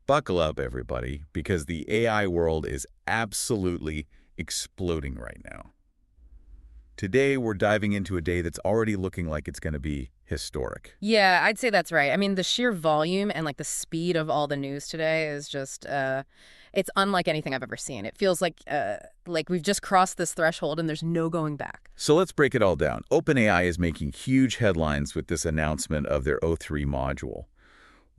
Buckle up, everybody, because the AI world is absolutely exploding right now. Today, we're diving into a day that's already looking like it's going to be historic. Yeah, I'd say that's right. I mean, the sheer volume and like the speed of all the news today is just it's unlike anything I've ever seen. It feels like we've just crossed this threshold and there's no going back. So let's break it all down. OpenAI is making huge headlines with this announcement of their O3 module.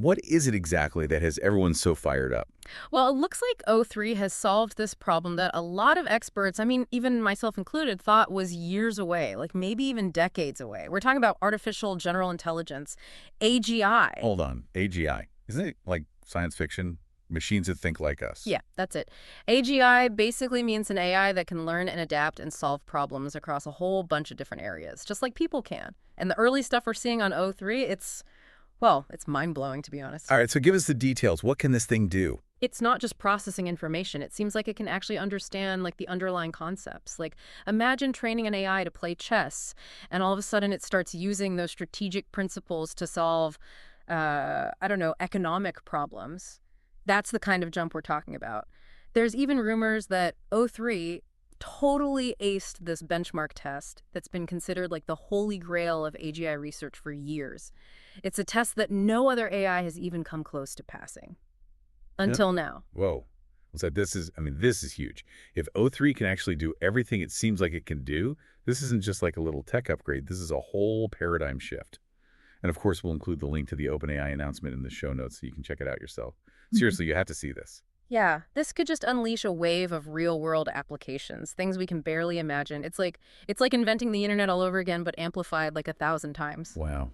What is it exactly that has everyone so fired up? Well, it looks like O3 has solved this problem that a lot of experts, I mean, even myself included, thought was years away, like maybe even decades away. We're talking about artificial general intelligence, AGI. Hold on, AGI. Isn't it like science fiction? Machines that think like us. Yeah, that's it. AGI basically means an AI that can learn and adapt and solve problems across a whole bunch of different areas, just like people can. And the early stuff we're seeing on O3, it's mind-blowing, to be honest. All right, so give us the details. What can this thing do? It's not just processing information. It seems like it can actually understand like the underlying concepts. Like imagine training an AI to play chess, and all of a sudden it starts using those strategic principles to solve, I don't know, economic problems. That's the kind of jump we're talking about. There's even rumors that O3 totally aced this benchmark test that's been considered like the holy grail of AGI research for years. It's a test that no other AI has even come close to passing. Yeah. Until now. Whoa. So this is huge. If O3 can actually do everything it seems like it can do, this isn't just like a little tech upgrade. This is a whole paradigm shift. And of course, we'll include the link to the OpenAI announcement in the show notes so you can check it out yourself. Seriously, you have to see this. Yeah, this could just unleash a wave of real-world applications, things we can barely imagine. It's like inventing the internet all over again, but amplified like 1,000 times. Wow.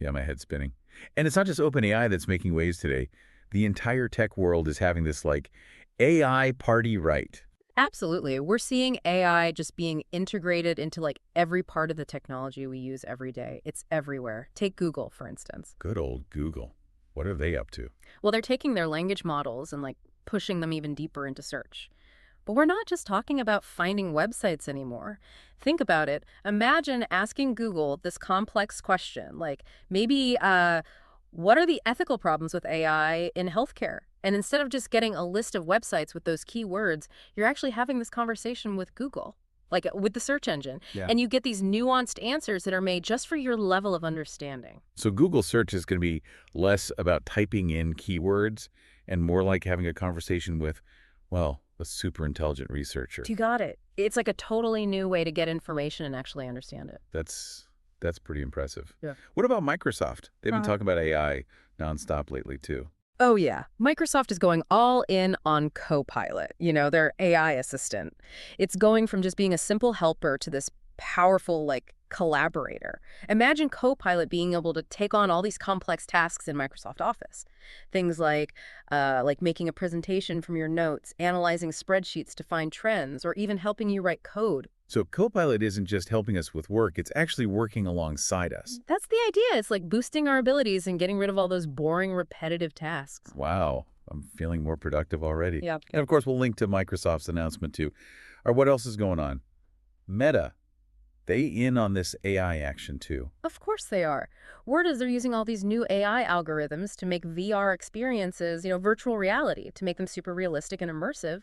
Yeah, my head's spinning. And it's not just OpenAI that's making waves today. The entire tech world is having this like AI party right. Absolutely. We're seeing AI just being integrated into like every part of the technology we use every day. It's everywhere. Take Google, for instance. Good old Google. What are they up to? Well, they're taking their language models and like pushing them even deeper into search. But we're not just talking about finding websites anymore. Think about it. Imagine asking Google this complex question, like maybe, what are the ethical problems with AI in healthcare? And instead of just getting a list of websites with those keywords, you're actually having this conversation with Google, like with the search engine. Yeah. And you get these nuanced answers that are made just for your level of understanding. So Google search is going to be less about typing in keywords and more like having a conversation with, well, a super intelligent researcher. You got it. It's like a totally new way to get information and actually understand it. That's pretty impressive. Yeah. What about Microsoft? They've been talking about AI nonstop lately, too. Oh, yeah. Microsoft is going all in on Copilot, their AI assistant. It's going from just being a simple helper to this powerful, like, collaborator. Imagine Copilot being able to take on all these complex tasks in Microsoft Office. Things like making a presentation from your notes, analyzing spreadsheets to find trends, or even helping you write code. So Copilot isn't just helping us with work, it's actually working alongside us. That's the idea. It's like boosting our abilities and getting rid of all those boring, repetitive tasks. Wow, I'm feeling more productive already. Yeah. And of course, we'll link to Microsoft's announcement too. Or what else is going on? Meta. They in on this AI action too. Of course they are. Word is they're using all these new AI algorithms to make VR experiences, virtual reality, to make them super realistic and immersive.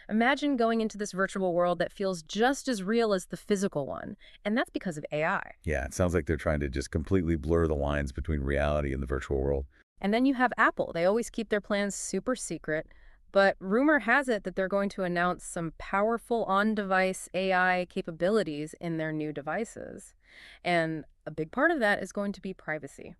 Imagine going into this virtual world that feels just as real as the physical one. And that's because of AI. Yeah, it sounds like they're trying to just completely blur the lines between reality and the virtual world. And then you have Apple. They always keep their plans super secret. But rumor has it that they're going to announce some powerful on-device AI capabilities in their new devices. And a big part of that is going to be privacy.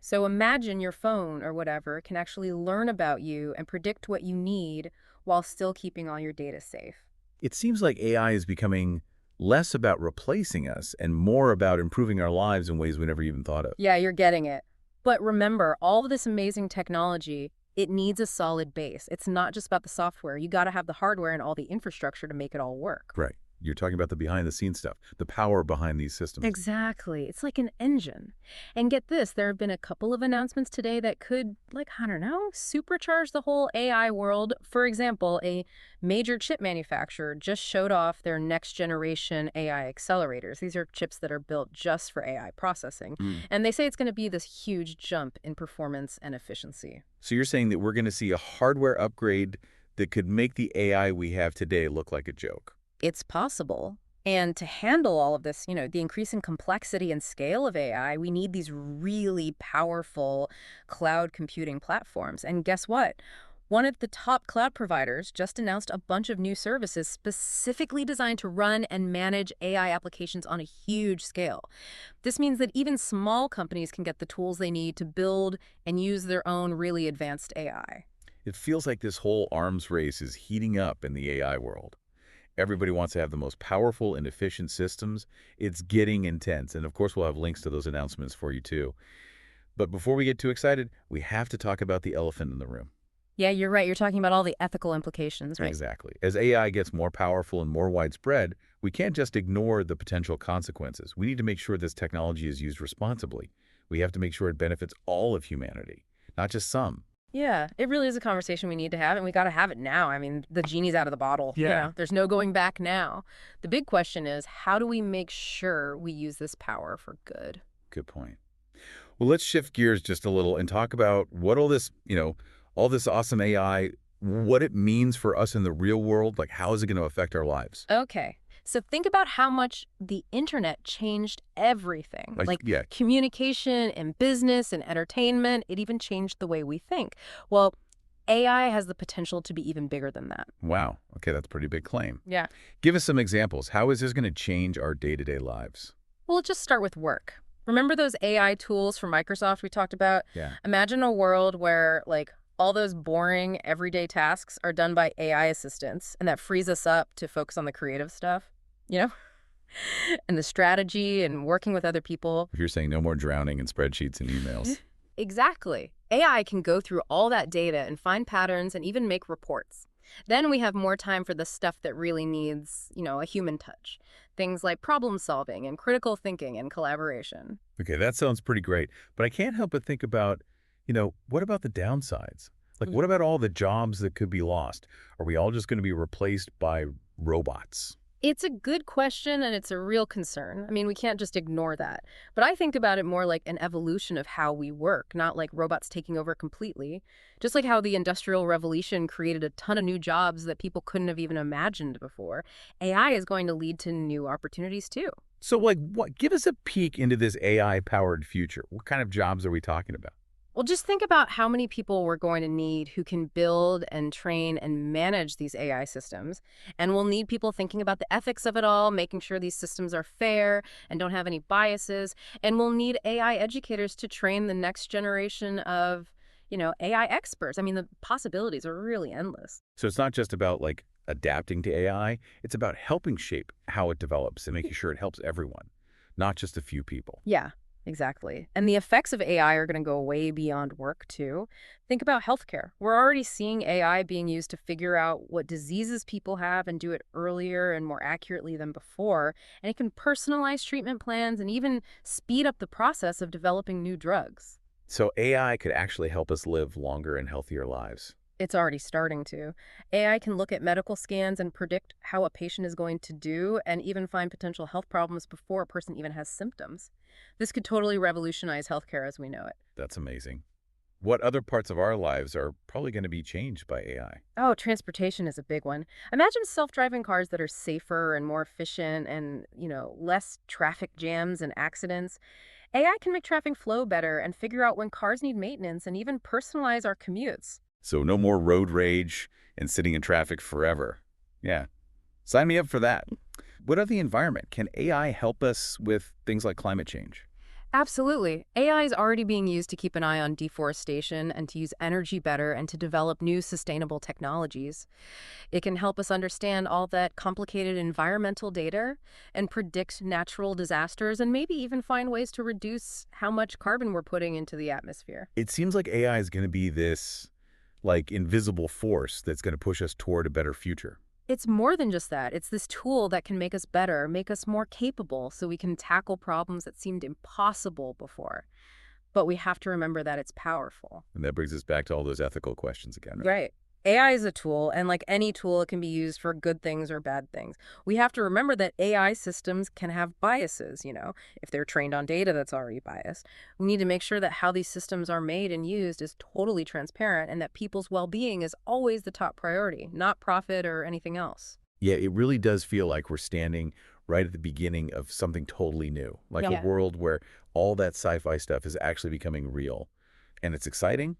So imagine your phone or whatever can actually learn about you and predict what you need while still keeping all your data safe. It seems like AI is becoming less about replacing us and more about improving our lives in ways we never even thought of. Yeah, you're getting it. But remember, all of this amazing technology, it needs a solid base. It's not just about the software. You got to have the hardware and all the infrastructure to make it all work. Right. You're talking about the behind-the-scenes stuff, the power behind these systems. Exactly. It's like an engine. And get this, there have been a couple of announcements today that could, like, I don't know, supercharge the whole AI world. For example, a major chip manufacturer just showed off their next generation AI accelerators. These are chips that are built just for AI processing. Mm. And they say it's going to be this huge jump in performance and efficiency. So you're saying that we're going to see a hardware upgrade that could make the AI we have today look like a joke? It's possible. And to handle all of this, the increasing complexity and scale of AI, we need these really powerful cloud computing platforms. And guess what? One of the top cloud providers just announced a bunch of new services specifically designed to run and manage AI applications on a huge scale. This means that even small companies can get the tools they need to build and use their own really advanced AI. It feels like this whole arms race is heating up in the AI world. Everybody wants to have the most powerful and efficient systems. It's getting intense. And of course, we'll have links to those announcements for you too. But before we get too excited, we have to talk about the elephant in the room. Yeah, you're right. You're talking about all the ethical implications, right? Exactly. As AI gets more powerful and more widespread, we can't just ignore the potential consequences. We need to make sure this technology is used responsibly. We have to make sure it benefits all of humanity, not just some. Yeah, it really is a conversation we need to have, and we got to have it now. I mean, the genie's out of the bottle. Yeah. There's no going back now. The big question is, how do we make sure we use this power for good? Good point. Well, let's shift gears just a little and talk about what all this, all this awesome AI, what it means for us in the real world. Like, how is it going to affect our lives? Okay, so think about how much the internet changed everything, Like, like yeah, communication and business and entertainment. It even changed the way we think. Well, AI has the potential to be even bigger than that. wow. Okay, that's a pretty big claim. Yeah. Give us some examples. How is this going to change our day-to-day lives? Well, let's just start with work. Remember those AI tools from Microsoft we talked about? Yeah. Imagine a world where, like, all those boring, everyday tasks are done by AI assistants, and that frees us up to focus on the creative stuff, you know? And the strategy and working with other people. If you're saying no more drowning in spreadsheets and emails. Exactly. AI can go through all that data and find patterns and even make reports. Then we have more time for the stuff that really needs, a human touch. Things like problem solving and critical thinking and collaboration. Okay, that sounds pretty great. But I can't help but think about, what about the downsides? Like, Mm. what about all the jobs that could be lost? Are we all just going to be replaced by robots? It's a good question and it's a real concern. I mean, we can't just ignore that. But I think about it more like an evolution of how we work, not like robots taking over completely. Just like how the Industrial Revolution created a ton of new jobs that people couldn't have even imagined before, AI is going to lead to new opportunities too. So, like, what? Give us a peek into this AI-powered future. What kind of jobs are we talking about? Well, just think about how many people we're going to need who can build and train and manage these AI systems. And we'll need people thinking about the ethics of it all, making sure these systems are fair and don't have any biases. And we'll need AI educators to train the next generation of, AI experts. I mean, the possibilities are really endless. So it's not just about, like, adapting to AI. It's about helping shape how it develops and making sure it helps everyone, not just a few people. Yeah, exactly. And the effects of AI are going to go way beyond work, too. Think about healthcare. We're already seeing AI being used to figure out what diseases people have and do it earlier and more accurately than before. And it can personalize treatment plans and even speed up the process of developing new drugs. So AI could actually help us live longer and healthier lives. It's already starting to. AI can look at medical scans and predict how a patient is going to do and even find potential health problems before a person even has symptoms. This could totally revolutionize healthcare as we know it. That's amazing. What other parts of our lives are probably going to be changed by AI? Oh, transportation is a big one. Imagine self-driving cars that are safer and more efficient and, less traffic jams and accidents. AI can make traffic flow better and figure out when cars need maintenance and even personalize our commutes. So no more road rage and sitting in traffic forever. Yeah, sign me up for that. What of the environment? Can AI help us with things like climate change? Absolutely. AI is already being used to keep an eye on deforestation and to use energy better and to develop new sustainable technologies. It can help us understand all that complicated environmental data and predict natural disasters and maybe even find ways to reduce how much carbon we're putting into the atmosphere. It seems like AI is going to be this, like, invisible force that's going to push us toward a better future. It's more than just that. It's this tool that can make us better, make us more capable, so we can tackle problems that seemed impossible before. But we have to remember that it's powerful. And that brings us back to all those ethical questions again, right? Right. AI is a tool, and like any tool, it can be used for good things or bad things. We have to remember that AI systems can have biases, if they're trained on data that's already biased. We need to make sure that how these systems are made and used is totally transparent and that people's well-being is always the top priority, not profit or anything else. Yeah, it really does feel like we're standing right at the beginning of something totally new, like a Yeah. world where all that sci-fi stuff is actually becoming real. And it's exciting,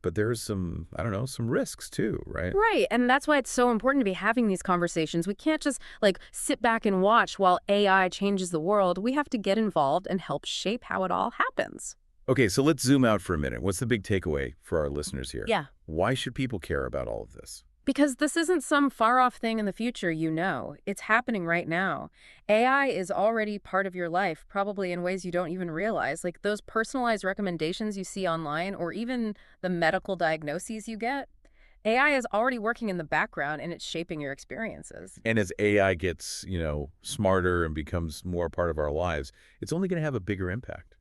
but there's some, I don't know, some risks too, right? Right. And that's why it's so important to be having these conversations. We can't just like sit back and watch while AI changes the world. We have to get involved and help shape how it all happens. Okay, so let's zoom out for a minute. What's the big takeaway for our listeners here? Yeah. Why should people care about all of this? Because this isn't some far off thing in the future, It's happening right now. AI is already part of your life, probably in ways you don't even realize. Like those personalized recommendations you see online, or even the medical diagnoses you get. AI is already working in the background and it's shaping your experiences. And as AI gets, smarter and becomes more part of our lives, it's only going to have a bigger impact.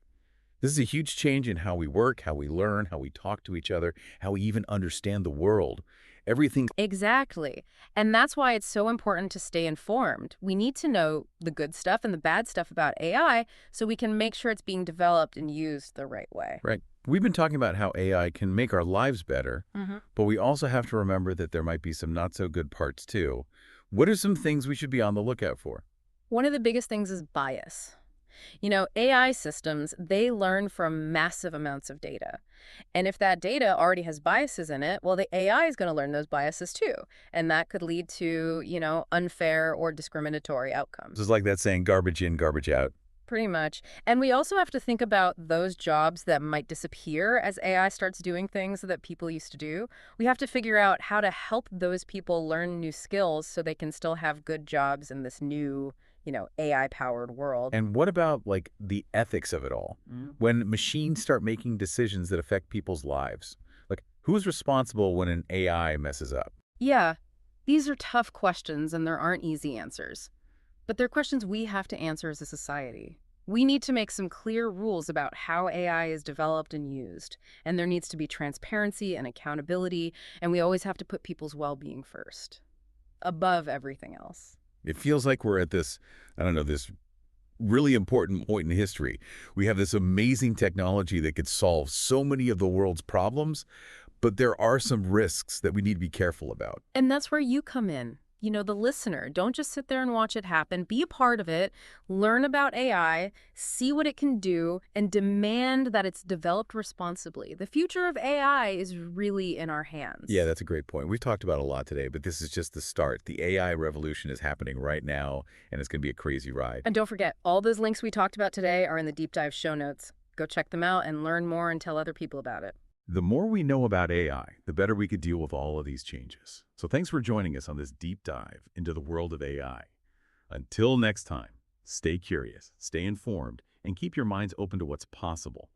This is a huge change in how we work, how we learn, how we talk to each other, how we even understand the world. Everything. Exactly. And that's why it's so important to stay informed. We need to know the good stuff and the bad stuff about AI so we can make sure it's being developed and used the right way. Right. We've been talking about how AI can make our lives better, hmm but we also have to remember that there might be some not so good parts too. What are some things we should be on the lookout for? One of the biggest things is bias. AI systems, they learn from massive amounts of data. And if that data already has biases in it, well, the AI is going to learn those biases too. And that could lead to, unfair or discriminatory This outcomes. is like that saying, garbage in, garbage out. Pretty much. And we also have to think about those jobs that might disappear as AI starts doing things that people used to do. We have to figure out how to help those people learn new skills so they can still have good jobs in this new, AI-powered world. And what about like the ethics of it all? When machines start making decisions that affect people's lives, like who's responsible when an AI messes up? Yeah, these are tough questions and there aren't easy answers. But they're questions we have to answer as a society. We need to make some clear rules about how AI is developed and used. And there needs to be transparency and accountability, and we always have to put people's well-being first, above everything else. It feels like we're at this, I don't know, this really important point in history. We have this amazing technology that could solve so many of the world's problems, but there are some risks that we need to be careful about. And that's where you come in. The listener. Don't just sit there and watch it happen. Be a part of it. Learn about AI, see what it can do, and demand that it's developed responsibly. The future of AI is really in our Yeah, hands. that's a great point. We've talked about a lot today, but this is just the start. The AI revolution is happening right now, and it's going to be a crazy ride. And don't forget, all those links we talked about today are in the deep dive show notes. Go check them out and learn more and tell other people about it. The more we know about AI, the better we could deal with all of these changes. So thanks for joining us on this deep dive into the world of AI. Until next time, stay curious, stay informed, and keep your minds open to what's possible.